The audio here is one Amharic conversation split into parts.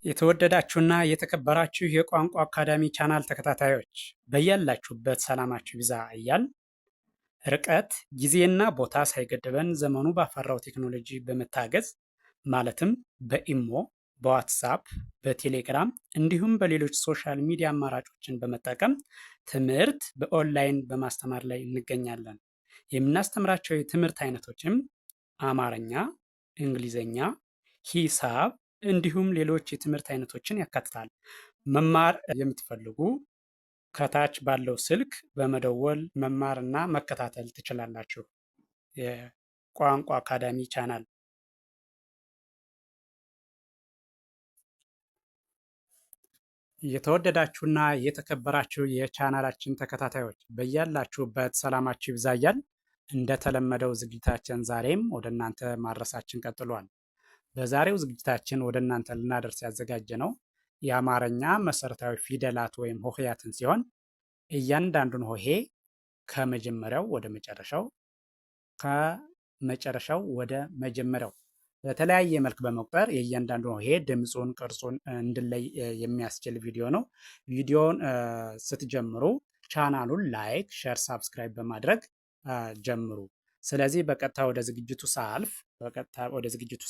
የተወደዳችሁና የተከበራችሁ የቋንቋ አካዳሚ ቻናል ተከታታዮች በያላችሁበት ሰላማችሁ ይብዛ እያል ርቀት ጊዜና ቦታ ሳይገድበን ዘመኑ ባፈራው ቴክኖሎጂ በመታገዝ ማለትም በኢሞ፣ በዋትሳፕ፣ በቴሌግራም እንዲሁም በሌሎች ሶሻል ሚዲያ አማራጮችን በመጠቀም ትምህርት በኦንላይን በማስተማር ላይ እንገኛለን። የምናስተምራቸው የትምህርት አይነቶችም አማርኛ፣ እንግሊዘኛ፣ ሂሳብ እንዲሁም ሌሎች የትምህርት አይነቶችን ያካትታል። መማር የምትፈልጉ ከታች ባለው ስልክ በመደወል መማርና መከታተል ትችላላችሁ። የቋንቋ አካዳሚ ቻናል የተወደዳችሁና የተከበራችሁ የቻናላችን ተከታታዮች በያላችሁበት ሰላማችሁ ይብዛያል። እንደተለመደው ዝግጅታችን ዛሬም ወደ እናንተ ማድረሳችን ቀጥሏል። በዛሬው ዝግጅታችን ወደ እናንተ ልናደርስ ያዘጋጀ ነው የአማርኛ መሰረታዊ ፊደላት ወይም ሆሄያትን ሲሆን እያንዳንዱን ሆሄ ከመጀመሪያው ወደ መጨረሻው ከመጨረሻው ወደ መጀመሪያው በተለያየ መልክ በመቁጠር የእያንዳንዱ ሆሄ ድምፁን፣ ቅርጹን እንድለይ የሚያስችል ቪዲዮ ነው። ቪዲዮውን ስትጀምሩ ቻናሉን ላይክ፣ ሼር፣ ሳብስክራይብ በማድረግ ጀምሩ። ስለዚህ በቀጥታ ወደ ዝግጅቱ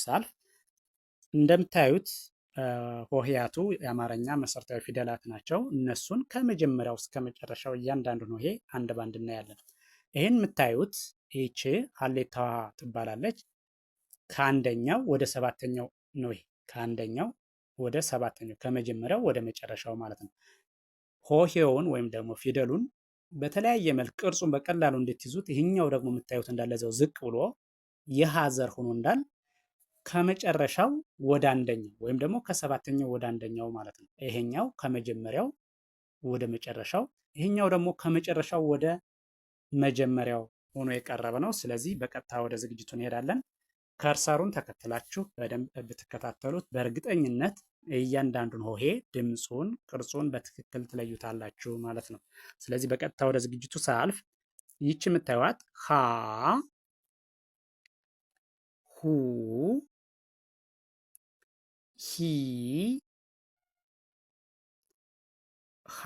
ሳልፍ እንደምታዩት ሆሄያቱ የአማርኛ መሰረታዊ ፊደላት ናቸው። እነሱን ከመጀመሪያው እስከ መጨረሻው እያንዳንዱን ሆሄ አንድ ባንድ እናያለን። ይህን የምታዩት ይቺ ሀሌታ ትባላለች። ከአንደኛው ወደ ሰባተኛው ነው። ከአንደኛው ወደ ሰባተኛው ከመጀመሪያው ወደ መጨረሻው ማለት ነው። ሆሄውን ወይም ደግሞ ፊደሉን በተለያየ መልክ ቅርጹን በቀላሉ እንድትይዙት ይህኛው ደግሞ የምታዩት እንዳለ እዛው ዝቅ ብሎ የሀዘር ሆኖ እንዳል ከመጨረሻው ወደ አንደኛው ወይም ደግሞ ከሰባተኛው ወደ አንደኛው ማለት ነው። ይሄኛው ከመጀመሪያው ወደ መጨረሻው፣ ይሄኛው ደግሞ ከመጨረሻው ወደ መጀመሪያው ሆኖ የቀረበ ነው። ስለዚህ በቀጥታ ወደ ዝግጅቱ እንሄዳለን። ከርሰሩን ተከትላችሁ በደንብ ብትከታተሉት በእርግጠኝነት እያንዳንዱን ሆሄ ድምፁን፣ ቅርጹን በትክክል ትለዩታላችሁ ማለት ነው። ስለዚህ በቀጥታ ወደ ዝግጅቱ ሳልፍ ይቺ የምታዩት ሀ፣ ሁ፣ ሂ፣ ሃ፣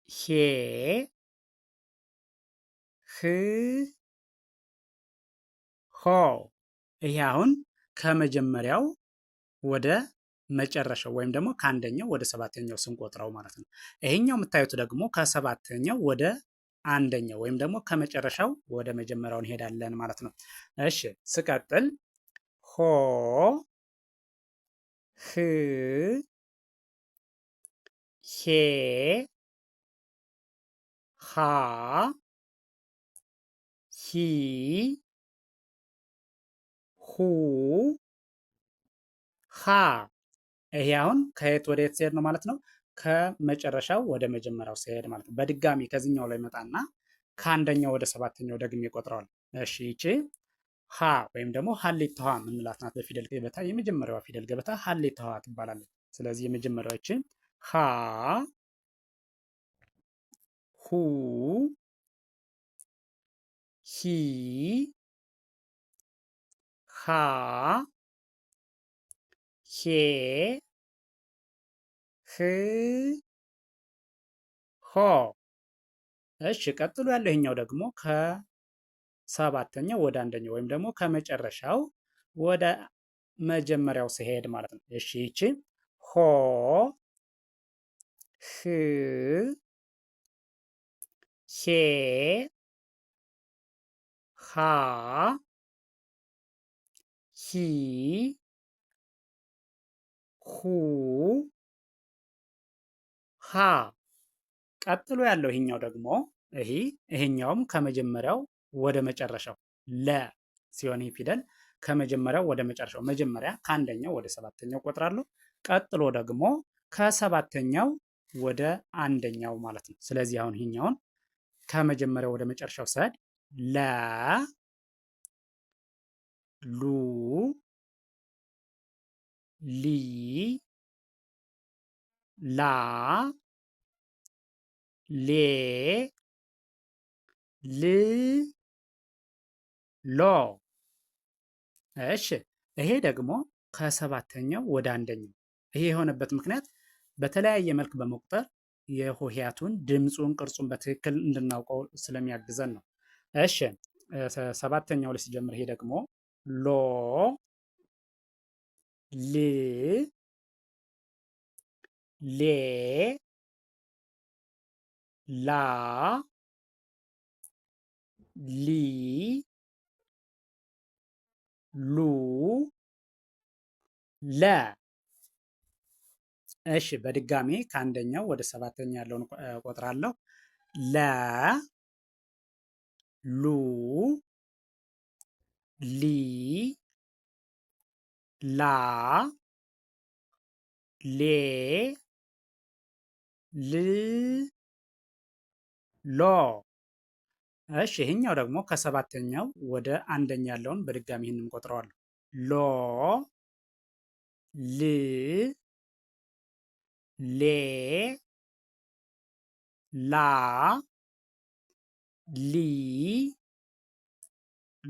ሄ፣ ህ፣ ሆ። ይሄ አሁን ከመጀመሪያው ወደ መጨረሻው ወይም ደግሞ ከአንደኛው ወደ ሰባተኛው ስንቆጥረው ማለት ነው። ይሄኛው የምታዩት ደግሞ ከሰባተኛው ወደ አንደኛው ወይም ደግሞ ከመጨረሻው ወደ መጀመሪያው እንሄዳለን ማለት ነው። እሺ ስቀጥል ሆ፣ ህ፣ ሄ፣ ሃ፣ ሂ፣ ሁ፣ ሃ። ይሄ አሁን ከየት ወደ የት ሲሄድ ነው ማለት ነው? ከመጨረሻው ወደ መጀመሪያው ሲሄድ ማለት ነው። በድጋሚ ከዚህኛው ላይ መጣና ከአንደኛው ወደ ሰባተኛው ደግሜ ይቆጥረዋል። እሺ ይቺ ሀ ወይም ደግሞ ሀሌታ ሀ የምንላት ናት። በፊደል ገበታ የመጀመሪያዋ ፊደል ገበታ ሀሌታ ሀ ትባላለች። ስለዚህ የመጀመሪያዎች ሀ፣ ሁ፣ ሂ፣ ሃ፣ ሄ፣ ህ፣ ሆ። እሺ ቀጥሎ ያለው ይሄኛው ደግሞ ከሰባተኛው ወደ አንደኛው ወይም ደግሞ ከመጨረሻው ወደ መጀመሪያው ሲሄድ ማለት ነው። እሺ ይቺ ሆ፣ ህ፣ ሄ፣ ሃ፣ ሂ፣ ሁ፣ ሃ። ቀጥሎ ያለው ይሄኛው ደግሞ ይሄኛውም ከመጀመሪያው ወደ መጨረሻው ለ ሲሆን ይህ ፊደል ከመጀመሪያው ወደ መጨረሻው መጀመሪያ ከአንደኛው ወደ ሰባተኛው ቆጥራለሁ። ቀጥሎ ደግሞ ከሰባተኛው ወደ አንደኛው ማለት ነው። ስለዚህ አሁን ይሄኛውን ከመጀመሪያው ወደ መጨረሻው ሰድ ለ፣ ሉ፣ ሊ፣ ላ፣ ሌ፣ ል፣ ሎ። እሺ ይሄ ደግሞ ከሰባተኛው ወደ አንደኛው። ይሄ የሆነበት ምክንያት በተለያየ መልክ በመቁጠር የሆሄያቱን ድምፁን፣ ቅርጹን በትክክል እንድናውቀው ስለሚያግዘን ነው። እሺ ሰባተኛው ላይ ሲጀምር ይሄ ደግሞ ሎ ል ሌ ላ ሊ ሉ ለ። እሺ በድጋሚ ከአንደኛው ወደ ሰባተኛ ያለውን ቆጥራለሁ። ለ ሉ ሊ ላ ሌ ል ሎ። እሺ ይሄኛው ደግሞ ከሰባተኛው ወደ አንደኛ ያለውን በድጋሚ ይህንን ቆጥረዋለሁ። ሎ ል ሌ ላ ሊ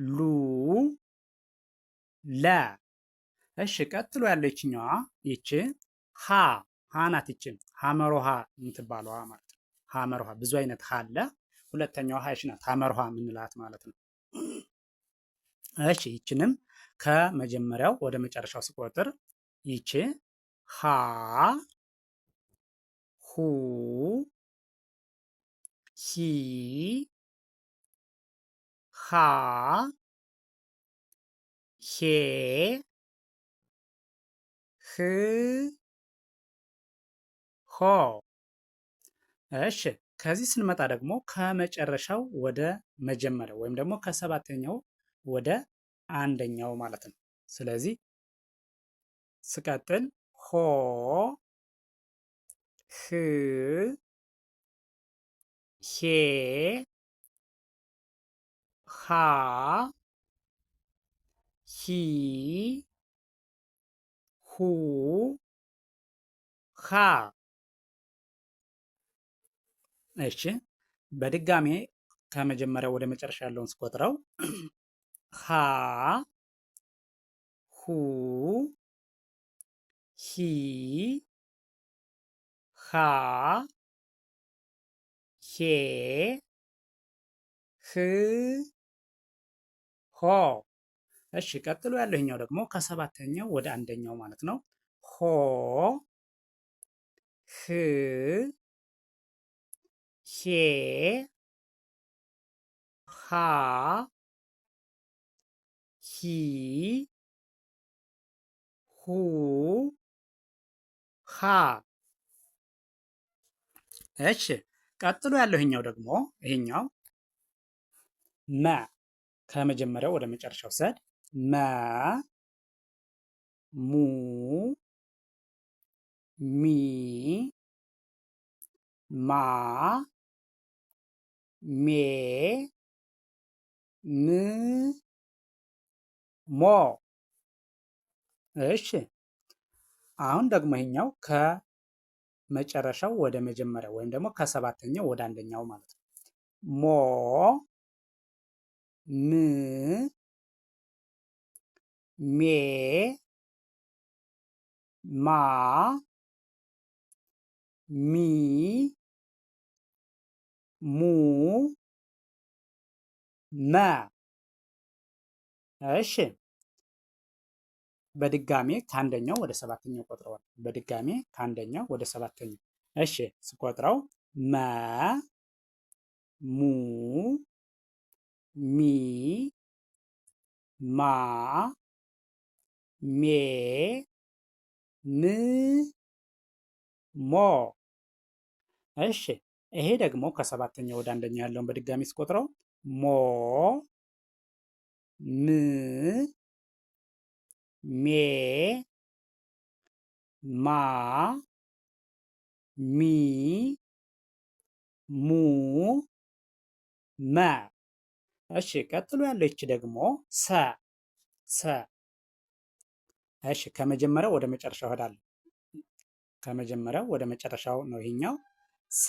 ሉ ለ። እሺ ቀጥሎ ያለው ይችኛዋ ይቺ ሀ ናት። ይቺ ሀመር ውሃ የምትባለዋ ማለት ነው። ሀመር ውሃ ብዙ አይነት ሀ አለ። ሁለተኛዋ ሀ ናት፣ ሀመር ውሃ የምንላት ማለት ነው። እሺ ይችንም ከመጀመሪያው ወደ መጨረሻው ስቆጥር ይቺ ሀ ሁ ሂ ሃ ሄ ህ ሆ። እሺ ከዚህ ስንመጣ ደግሞ ከመጨረሻው ወደ መጀመሪያው ወይም ደግሞ ከሰባተኛው ወደ አንደኛው ማለት ነው። ስለዚህ ስቀጥል ሆ ህ ሄ ሃ ሂ ሁ ሃ። እሺ በድጋሜ ከመጀመሪያው ወደ መጨረሻ ያለውን ስቆጥረው ሃ ሁ ሂ ሃ ሄ ህ ሆ። እሺ ቀጥሎ ያለው ይሄኛው ደግሞ ከሰባተኛው ወደ አንደኛው ማለት ነው። ሆ ህ ሄ ሃ ሂ ሁ ሃ። እሺ ቀጥሎ ያለው ይሄኛው ደግሞ ይሄኛው መ ከመጀመሪያው ወደ መጨረሻው ሰድ መ ሙ ሚ ማ ሜ ም ሞ። እሺ አሁን ደግሞ ይሄኛው ከመጨረሻው ወደ መጀመሪያው ወይም ደግሞ ከሰባተኛው ወደ አንደኛው ማለት ነው። ሞ ም ሜ ማ ሚ ሙ መ። እሺ በድጋሜ ከአንደኛው ወደ ሰባተኛው ቆጥረዋል። በድጋሜ ከአንደኛው ወደ ሰባተኛው። እሺ ስቆጥረው መ ሙ ሚ ማ ሜ ም ሞ። እሺ ይሄ ደግሞ ከሰባተኛው ወደ አንደኛው ያለውን በድጋሚ ስቆጥረው ሞ ም ሜ ማ ሚ ሙ መ። እሺ ቀጥሎ ያለች ደግሞ ሰ ሰ። እሺ ከመጀመሪያው ወደ መጨረሻው እሄዳለሁ። ከመጀመሪያው ወደ መጨረሻው ነው ይሄኛው። ሰ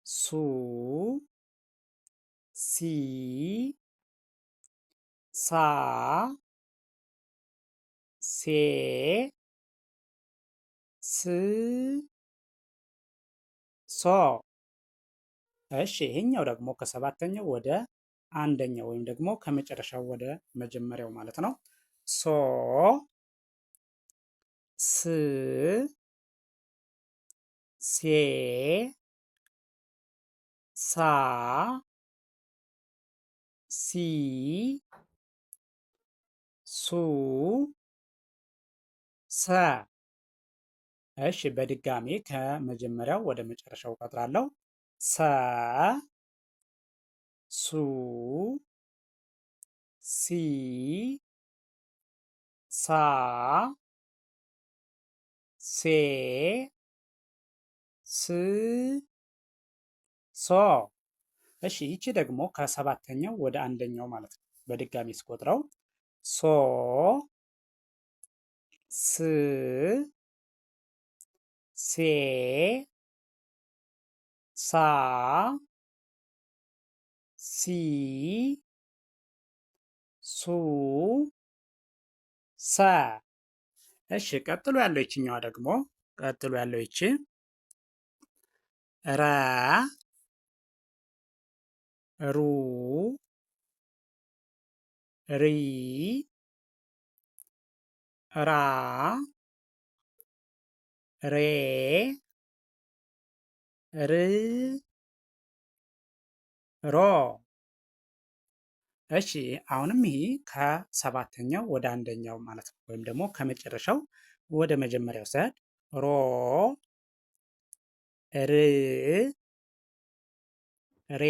ሱ ሲ ሳ ስ ሶ። እሺ ይሄኛው ደግሞ ከሰባተኛው ወደ አንደኛው ወይም ደግሞ ከመጨረሻው ወደ መጀመሪያው ማለት ነው። ሶ ስ ሴ ሳ ሲ ሱ ሰ። እሺ በድጋሚ ከመጀመሪያው ወደ መጨረሻው እቆጥራለሁ። ሰ ሱ ሲ ሳ ሴ ስ ሶ። እሺ ይቺ ደግሞ ከሰባተኛው ወደ አንደኛው ማለት ነው። በድጋሚ ስቆጥረው ሶ ስ ሴ ሳ ሲ ሱ ሰ። እሺ ቀጥሎ ያለው ይችኛዋ ደግሞ ቀጥሎ ያለው ይቺ ረ ሩ ሪ ራ ሬ ር ሮ። እሺ አሁንም ይሄ ከሰባተኛው ወደ አንደኛው ማለት ነው። ወይም ደግሞ ከመጨረሻው ወደ መጀመሪያው ሰድ ሮ ር ሬ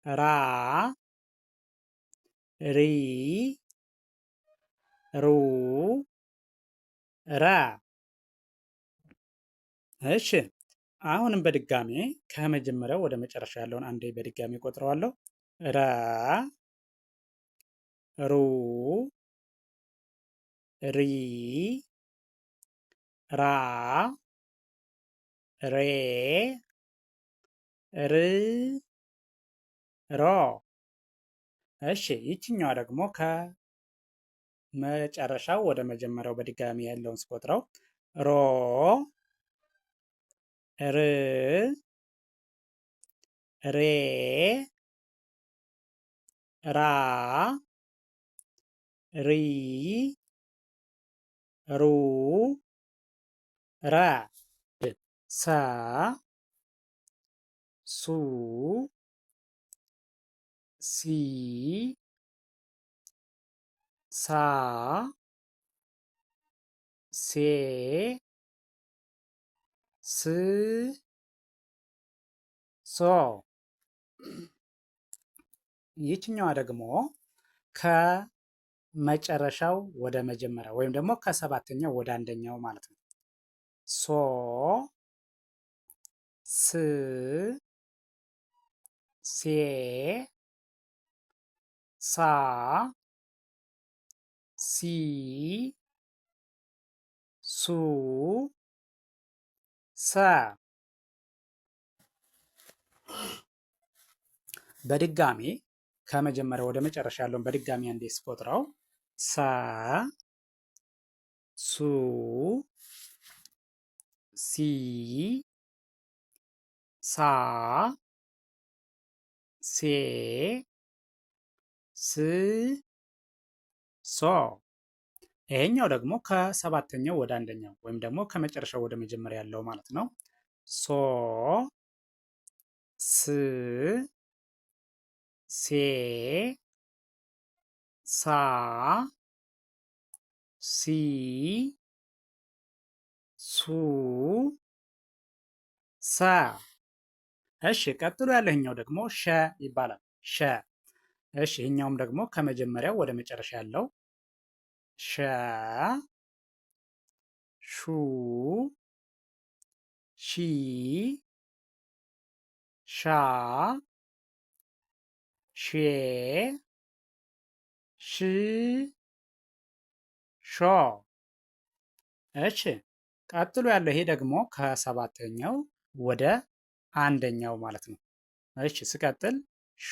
ራ ሪ ሩ ረ። እሺ አሁንም በድጋሜ ከመጀመሪያው ወደ መጨረሻ ያለውን አንዴ በድጋሜ ቆጥረዋለሁ። ረ ሩ ሪ ራ ሬ ር ሮ። እሺ ይችኛዋ ደግሞ ከመጨረሻው ወደ መጀመሪያው በድጋሚ ያለውን ስቆጥረው ሮ ር ሬ ራ ሪ ሩ ረ ሰ ሱ ሲ ሳ ሴ ስ ሶ። ይችኛዋ ደግሞ ከመጨረሻው ወደ መጀመሪያ ወይም ደግሞ ከሰባተኛው ወደ አንደኛው ማለት ነው። ሶ ስ ሴ ሳ ሲ ሱ ሰ። በድጋሚ ከመጀመሪያ ወደ መጨረሻ ያለውን በድጋሚ አንዴ ስቆጥረው ሰ ሱ ሲ ሳ ሴ ስ ሶ። ይሄኛው ደግሞ ከሰባተኛው ወደ አንደኛው ወይም ደግሞ ከመጨረሻው ወደ መጀመሪያ ያለው ማለት ነው። ሶ ስ ሴ ሳ ሲ ሱ ሰ። እሺ ቀጥሎ ያለኛው ደግሞ ሸ ይባላል። ሸ። እሺ ይሄኛውም ደግሞ ከመጀመሪያው ወደ መጨረሻ ያለው ሸ ሹ ሺ ሻ ሼ ሽ ሾ። እሺ ቀጥሎ ያለው ይሄ ደግሞ ከሰባተኛው ወደ አንደኛው ማለት ነው። እሺ ስቀጥል ሾ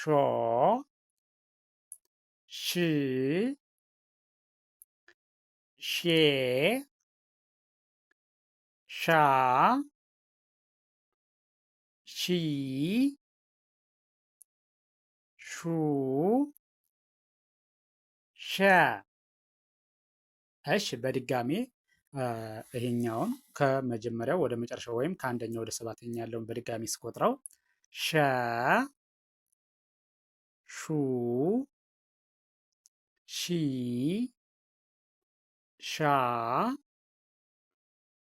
ሽ ሼ ሻ ሺ ሹ ሸ። እሺ በድጋሜ ይሄኛውን ከመጀመሪያው ወደ መጨረሻው ወይም ከአንደኛው ወደ ሰባተኛ ያለውን በድጋሚ ስቆጥረው ሸ ሹ ሺ ሻ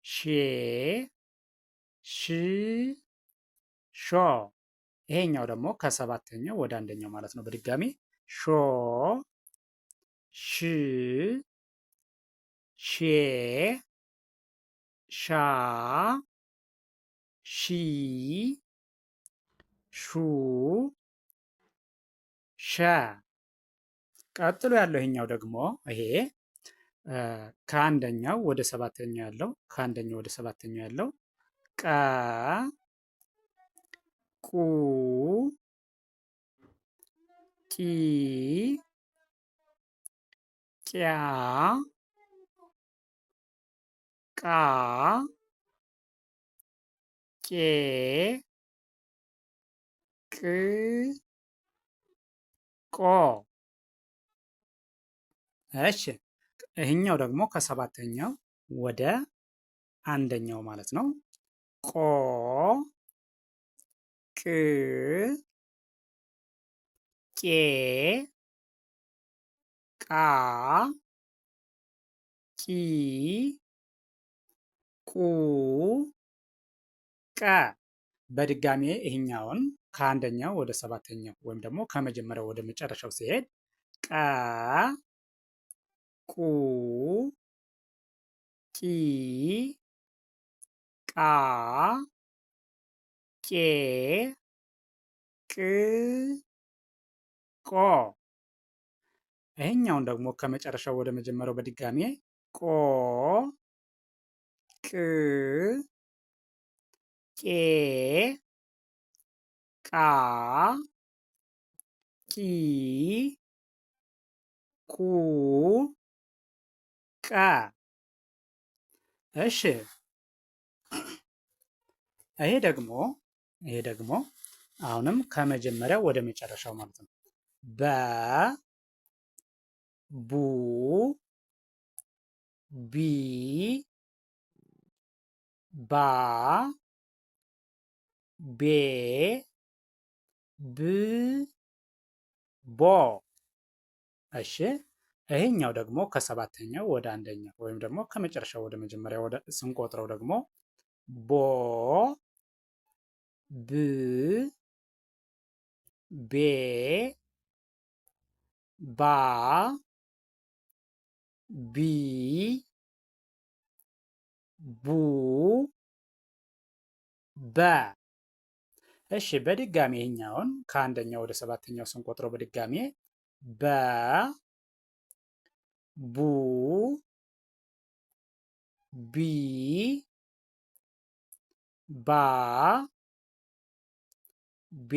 ሼ ሽ ሾ። ይሄኛው ደግሞ ከሰባተኛው ወደ አንደኛው ማለት ነው። በድጋሚ ሾ ሽ ሼ ሻ ሺ ሹ ሸ። ቀጥሎ ያለው ይሄኛው ደግሞ ይሄ ከአንደኛው ወደ ሰባተኛው ያለው ከአንደኛው ወደ ሰባተኛው ያለው ቀ ቁ ቂ ቂያ ቃ ቄ ቅ ቆ። እሺ ይህኛው ደግሞ ከሰባተኛው ወደ አንደኛው ማለት ነው። ቆ ቅ ቄ ቃ ቂ ቁ ቀ። በድጋሜ ይህኛውን ከአንደኛው ወደ ሰባተኛው ወይም ደግሞ ከመጀመሪያው ወደ መጨረሻው ሲሄድ ቀ ቁ ቂ ቃ ቄ ቅ ቆ። ይሄኛውን ደግሞ ከመጨረሻው ወደ መጀመሪያው በድጋሜ ቆ ቅ ቄ ቃ ቂ ቁ ቀ። እሺ ይሄ ደግሞ አሁንም ከመጀመሪያው ወደ መጨረሻው ማለት ነው። በ ቡ ቢ ባ ቤ ብ ቦ። እሺ ይሄኛው ደግሞ ከሰባተኛው ወደ አንደኛው ወይም ደግሞ ከመጨረሻው ወደ መጀመሪያው ወደ ስንቆጥረው ደግሞ ቦ ብ ቤ ባ ቢ ቡ በ። እሺ በድጋሚ ይሄኛውን ከአንደኛው ወደ ሰባተኛው ስንቆጥረው በድጋሚ በ ቡ ቢ ባ ቤ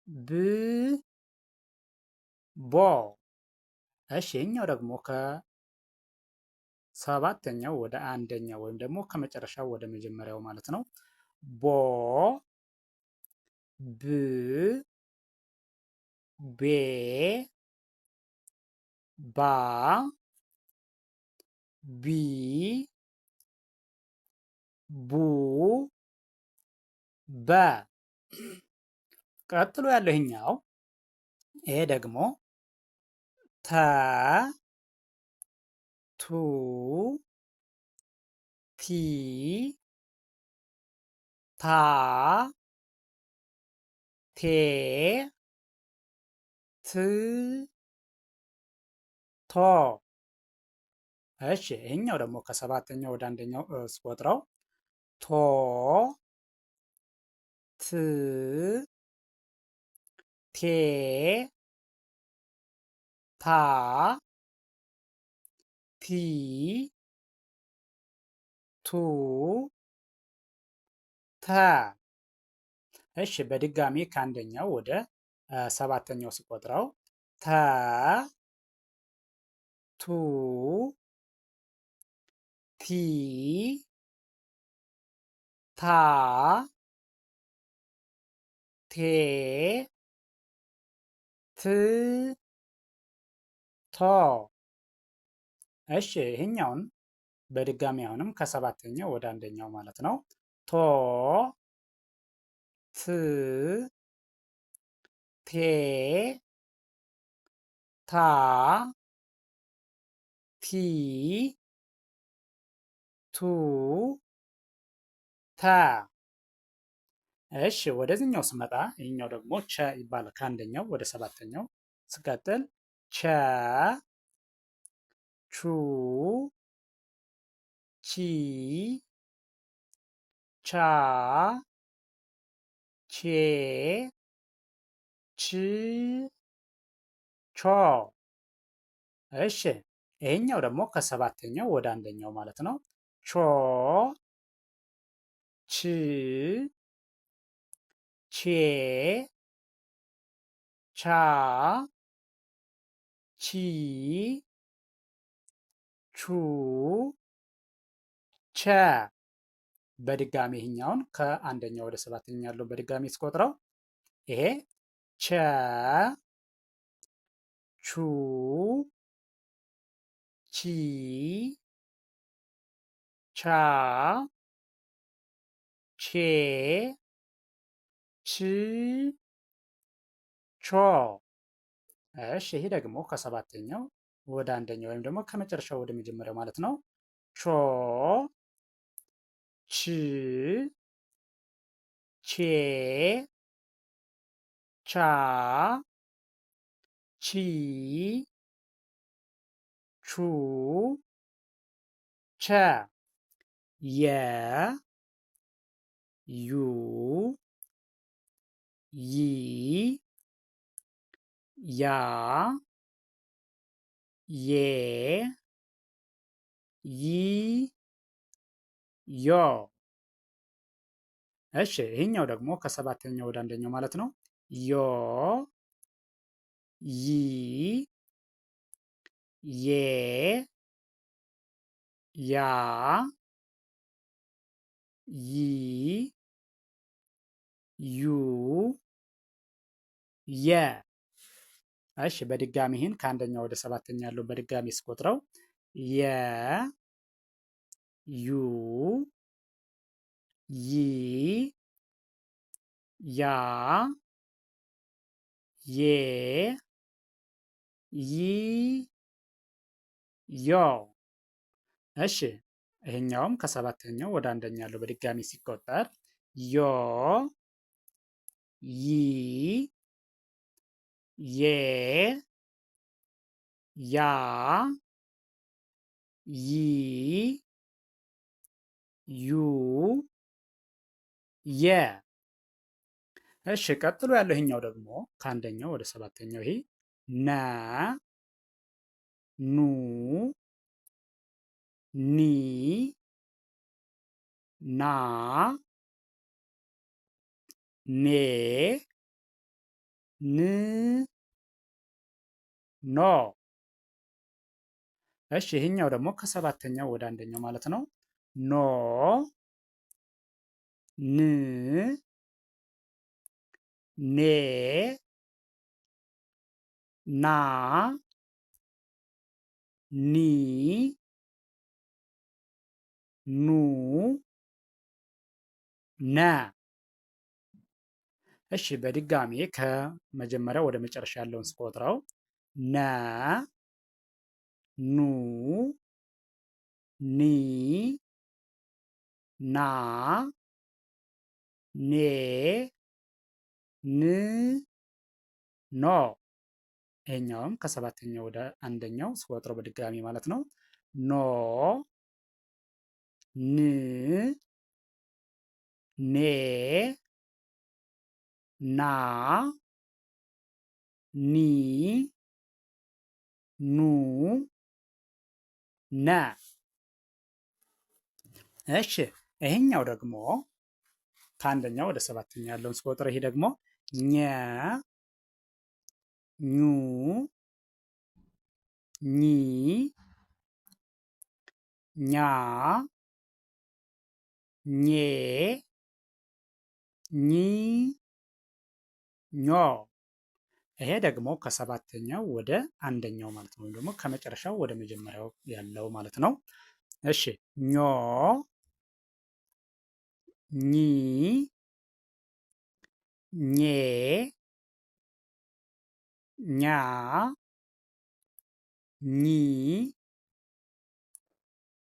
ብ ቦ። እሺ ይሄኛው ደግሞ ከሰባተኛው ወደ አንደኛው ወይም ደግሞ ከመጨረሻው ወደ መጀመሪያው ማለት ነው። ቦ ብ ቤ ባ ቢ ቡ በ። ቀጥሎ ያለው ይሄኛው ይሄ ደግሞ ተ ቱ ቲ ታ ቴ ት ቶ። እሺ ይሄኛው ደግሞ ከሰባተኛው ወደ አንደኛው ስቆጥረው ቶ ት ቴ ታ ቲ ቱ ተ። እሺ በድጋሚ ከአንደኛው ወደ ሰባተኛው ስቆጥረው ተ ቱ ቲ ታ ቴ ት ቶ። እሺ ይሄኛውን በድጋሚ አሁንም ከሰባተኛው ወደ አንደኛው ማለት ነው። ቶ ት ቴ ታ ቲ ቱ ታ። እሺ ወደዚህኛው ስመጣ ይህኛው ደግሞ ቸ ይባላል። ከአንደኛው ወደ ሰባተኛው ስቀጥል ቸ ቹ ቺ ቻ ቼ ች ቾ። እሺ ይሄኛው ደግሞ ከሰባተኛው ወደ አንደኛው ማለት ነው። ቾ ች ቼ ቻ ቺ ቹ ቸ። በድጋሚ ይሄኛውን ከአንደኛው ወደ ሰባተኛ ያለው በድጋሚ ስቆጥረው ይሄ ቸ ቹ ቺ ቻ ቼ ች ቾ። እሺ ይሄ ደግሞ ከሰባተኛው ወደ አንደኛው ወይም ደግሞ ከመጨረሻው ወደ መጀመሪያው ማለት ነው። ቾ ች ቼ ቻ ቺ ቹ ቸ። የ ዩ ይ ያ ዬ ይ ዮ። እሺ ይሄኛው ደግሞ ከሰባተኛው ወደ አንደኛው ማለት ነው። ዮ ይ ዬ ያ ይ ዩ የ። እሺ በድጋሚ ይህን ከአንደኛው ወደ ሰባተኛ ያለው በድጋሚ ስቆጥረው የ ዩ ይ ያ ዬ ይ ዮ። እሺ ይሄኛውም ከሰባተኛው ወደ አንደኛ ያለው በድጋሚ ሲቆጠር ዮ ይ ዬ ያ ይ ዩ የ። እሺ ቀጥሎ ያለው ይሄኛው ደግሞ ከአንደኛው ወደ ሰባተኛው ይሄ ነ ኑ ኒ ና ኔ ን ኖ። እሺ ይሄኛው ደግሞ ከሰባተኛው ወደ አንደኛው ማለት ነው። ኖ ን ኔ ና ኒ ኑ ነ። እሺ በድጋሚ ከመጀመሪያው ወደ መጨረሻ ያለውን ስቆጥረው ነ ኑ ኒ ና ኔ ን ኖ። ይሄኛውም ከሰባተኛው ወደ አንደኛው ስቆጥረው በድጋሚ ማለት ነው። ኖ ን ኔ ና ኒ ኑ ነ። እሺ ይሄኛው ደግሞ ከአንደኛው ወደ ሰባተኛ ያለውን ስቆጥር ይሄ ደግሞ ኘ ኙ ኚ ኛ ኜ ኚ ኞ። ይሄ ደግሞ ከሰባተኛው ወደ አንደኛው ማለት ነው፣ ወይም ደግሞ ከመጨረሻው ወደ መጀመሪያው ያለው ማለት ነው። እሺ ኞ ኚ ኜ ኛ ኚ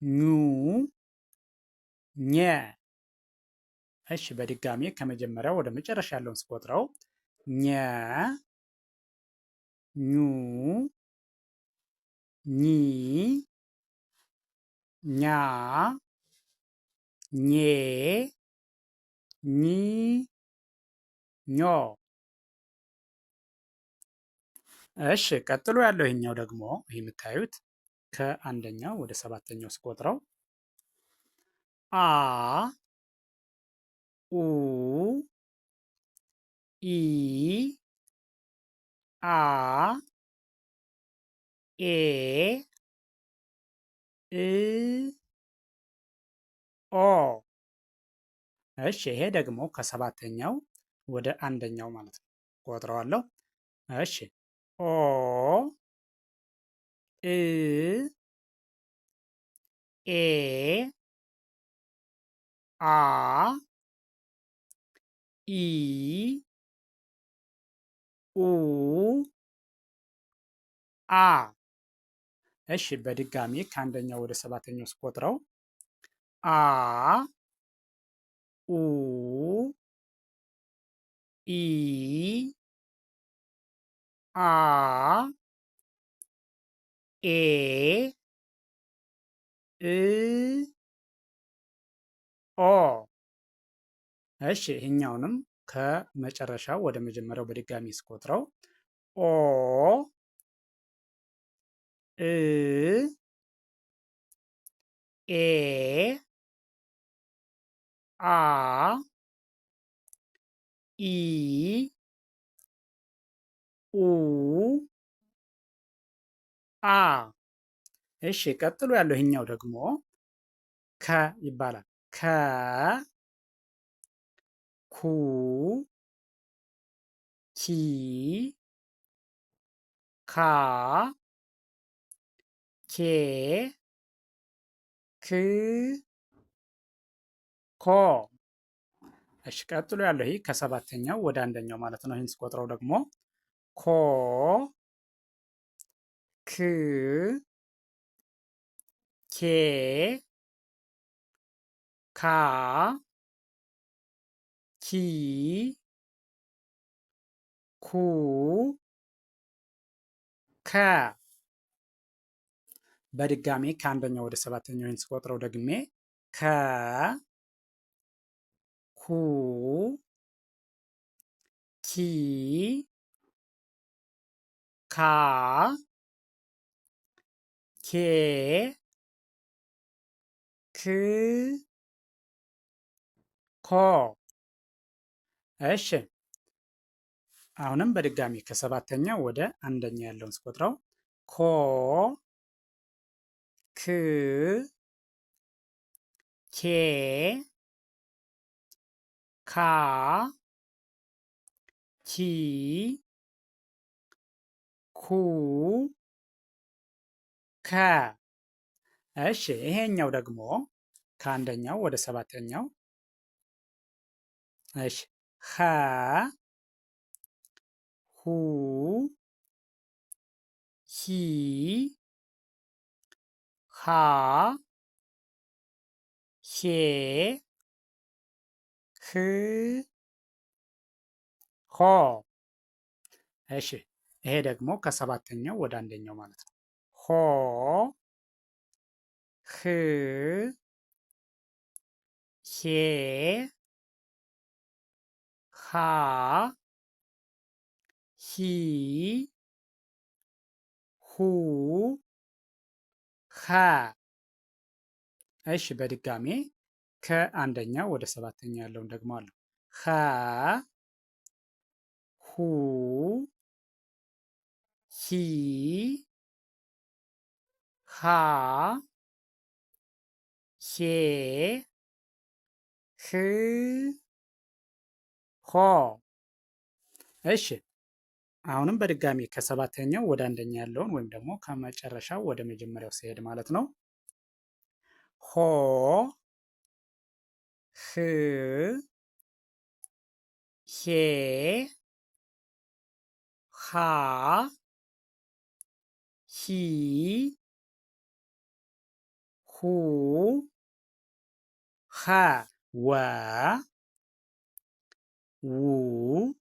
ኙ ኘ። እሺ በድጋሚ ከመጀመሪያው ወደ መጨረሻ ያለውን ስቆጥረው ኘ ኙ ኚ ኛ ኜ ኚ ኞ። እሺ ቀጥሎ ያለው ይሄኛው ደግሞ ይህ የምታዩት ከአንደኛው ወደ ሰባተኛው ስቆጥረው አ ኡ ኢ አ ኤ እ ኦ። እሺ ይሄ ደግሞ ከሰባተኛው ወደ አንደኛው ማለት ነው። ቆጥረዋለሁ። እሺ ኦ እ ኤ አ ኢ ኡ አ። እሺ በድጋሚ ከአንደኛው ወደ ሰባተኛው ስቆጥረው አ ኡ ኢ አ ኤ እ ኦ። እሺ ይሄኛውንም ከመጨረሻው ወደ መጀመሪያው በድጋሚ ስቆጥረው ኦ እ ኤ አ ኢ ኡ አ። እሺ ቀጥሎ ያለው ይሄኛው ደግሞ ከ ይባላል። ከ ኩ ኪ ካ ኬ ክ ኮ። እሺ ቀጥሎ ያለው ይሄ ከሰባተኛው ወደ አንደኛው ማለት ነው። ይህን ስቆጥረው ደግሞ ኮ ክ ኬ ካ ኪ ኩ ከ። በድጋሚ ከአንደኛው ወደ ሰባተኛው ይህን ስቆጥረው ደግሜ ከ ኩ ኪ ካ ኬ ክ ኮ። እሺ አሁንም በድጋሚ ከሰባተኛው ወደ አንደኛ ያለውን ስቆጥረው ኮ ክ ኬ ካ ኪ ኩ ከ። እሺ ይሄኛው ደግሞ ከአንደኛው ወደ ሰባተኛው እሺ ኸ ሁ ሂ ሃ ሄ ህ ሆ። እሺ ይሄ ደግሞ ከሰባተኛው ወደ አንደኛው ማለት ነው። ሆ ህ ሄ ሃ ሂ ሁ ኸ። እሺ በድጋሜ ከአንደኛው ወደ ሰባተኛ ያለውን ደግሞ አለው። ኸ ሁ ሂ ሃ ሄ ህ ሆ። እሺ አሁንም በድጋሚ ከሰባተኛው ወደ አንደኛ ያለውን ወይም ደግሞ ከመጨረሻው ወደ መጀመሪያው ሲሄድ ማለት ነው። ሆ ህ ሄ ሃ ሂ ሁ ሃ ወ ው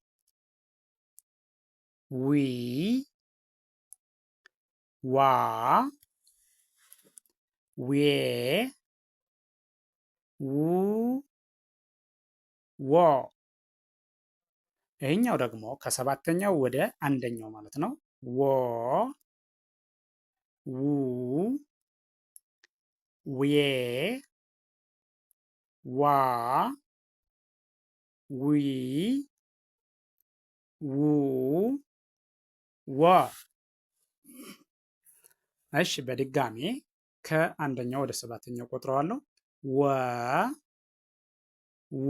ዊ ዋ ዌ ው ዎ። ይህኛው ደግሞ ከሰባተኛው ወደ አንደኛው ማለት ነው። ወ ው ዌ ዋ ዊ ው ወ። እሺ በድጋሜ ከአንደኛው ወደ ሰባተኛው ቆጥረዋለሁ። ወ ው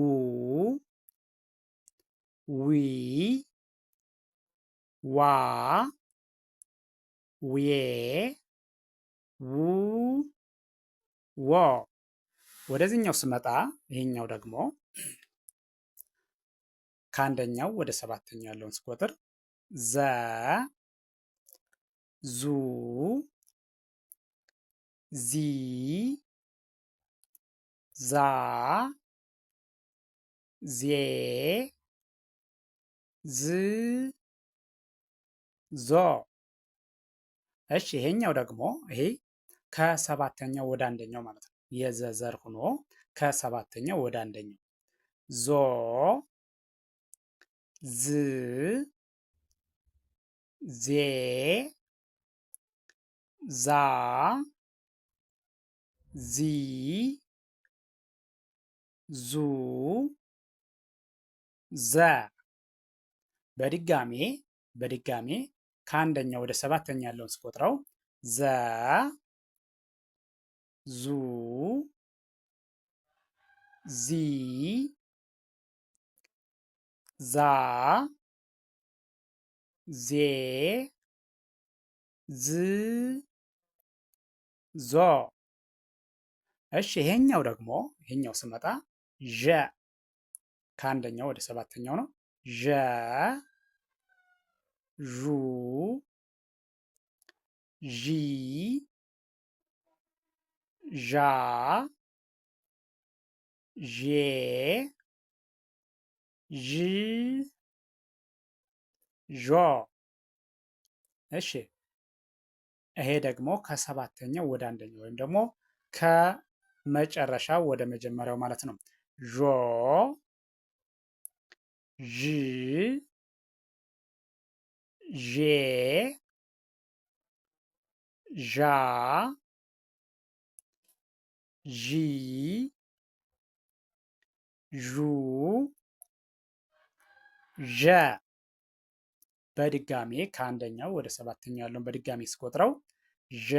ዊ ዋ ዌ ው ዎ። ወደዚህኛው ስመጣ ይሄኛው ደግሞ ከአንደኛው ወደ ሰባተኛው ያለውን ስቆጥር ዘ ዙ ዚ ዛ ዜ ዝ ዞ። እሺ ይሄኛው ደግሞ ይሄ ከሰባተኛው ወደ አንደኛው ማለት ነው። የዘ ዘር ሆኖ ከሰባተኛው ወደ አንደኛው ዞ ዝ ዜ ዛ ዚ ዙ ዘ። በድጋሜ ከአንደኛው ወደ ሰባተኛ ያለውን ስቆጥረው ዘ ዙ ዚ ዛ ዜ ዝ ዞ። እሺ ይሄኛው ደግሞ ይሄኛው ስመጣ ዠ ከአንደኛው ወደ ሰባተኛው ነው። ዠ ዡ ዢ ዣ ዤ ዥ ዦ። እሺ ይሄ ደግሞ ከሰባተኛው ወደ አንደኛው ወይም ደግሞ ከመጨረሻው ወደ መጀመሪያው ማለት ነው። ዦ ዥ ዤ ዣ ዢ ዡ ዠ። በድጋሜ ከአንደኛው ወደ ሰባተኛው ያለውን በድጋሜ ስቆጥረው ዠ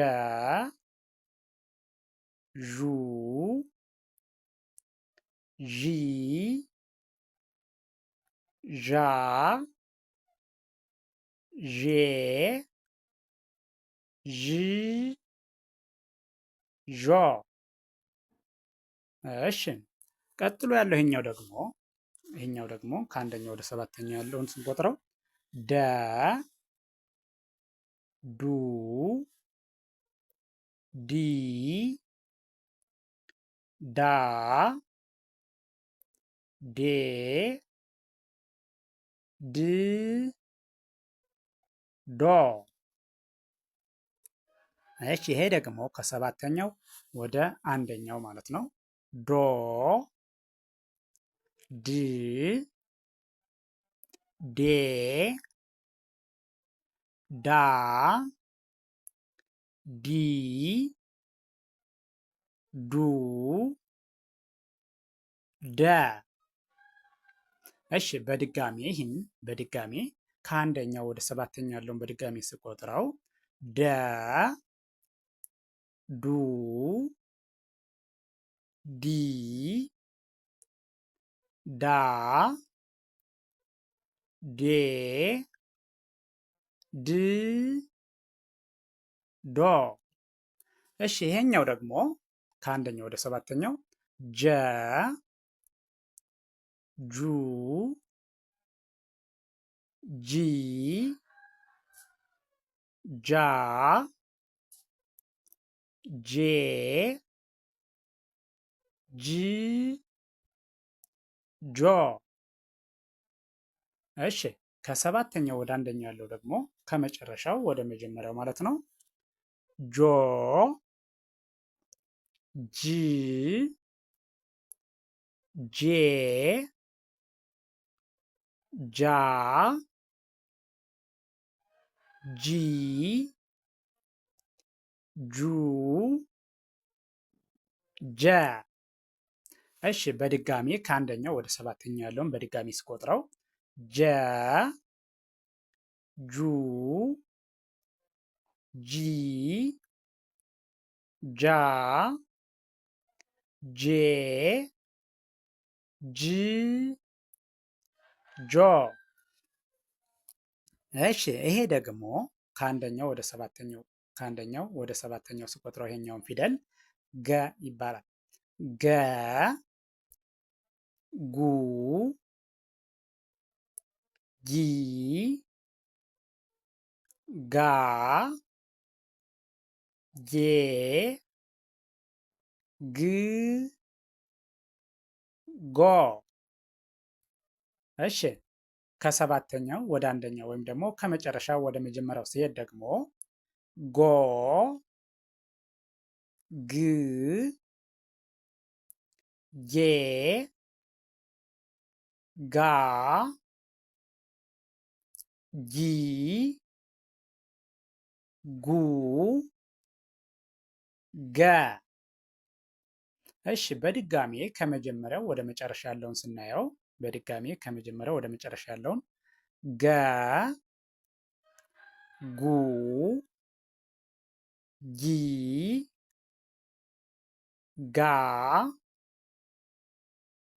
ዡ ዢ ዣ ዤ ዥ ዦ። እሺ ቀጥሎ ያለው ይሄኛው ደግሞ ከአንደኛው ወደ ሰባተኛው ያለውን ስንቆጥረው ደ ዱ ዲ ዳ ዴ ድ ዶ። እሺ ይሄ ደግሞ ከሰባተኛው ወደ አንደኛው ማለት ነው። ዶ ድ ዴ ዳ ዲ ዱ ደ። እሺ በድጋሜ ከአንደኛው ወደ ሰባተኛው ያለውን በድጋሜ ስቆጥረው ደ ዱ ዲ ዳ ዴ ድ ዶ። እሺ ይሄኛው ደግሞ ከአንደኛው ወደ ሰባተኛው ጀ ጁ ጂ ጃ ጄ ጂ ጆ። እሺ ከሰባተኛው ወደ አንደኛው ያለው ደግሞ ከመጨረሻው ወደ መጀመሪያው ማለት ነው። ጆ ጂ ጄ ጃ ጂ ጁ ጀ። እሺ በድጋሚ ከአንደኛው ወደ ሰባተኛው ያለውን በድጋሚ ስቆጥረው ጀ ጁ ጂ ጃ ጄ ጅ ጆ። እሺ ይሄ ደግሞ ከአንደኛው ወደ ሰባተኛው ስቆጥረው ይሄኛውን ፊደል ገ ይባላል። ገ ጉ ጊ ጋ ጌ ግ ጎ። እሺ ከሰባተኛው ወደ አንደኛው ወይም ደግሞ ከመጨረሻው ወደ መጀመሪያው ሲሄድ ደግሞ ጎ ግ ጌ ጋ ጊ ጉ ገ። እሺ በድጋሜ ከመጀመሪያው ወደ መጨረሻ ያለውን ስናየው በድጋሜ ከመጀመሪያው ወደ መጨረሻ ያለውን ገ ጉ ጊ ጋ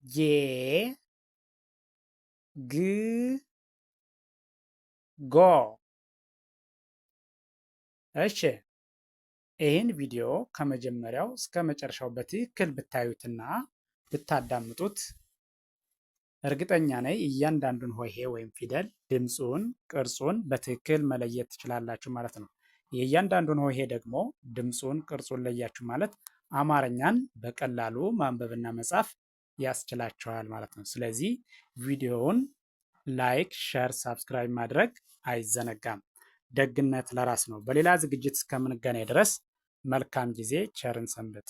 ጌ ግ ጎ። እሺ ይህን ቪዲዮ ከመጀመሪያው እስከ መጨረሻው በትክክል ብታዩትና ብታዳምጡት እርግጠኛ ነኝ እያንዳንዱን ሆሄ ወይም ፊደል ድምፁን፣ ቅርጹን በትክክል መለየት ትችላላችሁ ማለት ነው። የእያንዳንዱን ሆሄ ደግሞ ድምፁን፣ ቅርጹን ለያችሁ ማለት አማርኛን በቀላሉ ማንበብና መጻፍ ያስችላችኋል ማለት ነው። ስለዚህ ቪዲዮውን ላይክ፣ ሸር፣ ሳብስክራይብ ማድረግ አይዘነጋም። ደግነት ለራስ ነው። በሌላ ዝግጅት እስከምንገናኝ ድረስ መልካም ጊዜ፣ ቸርን ሰንብት።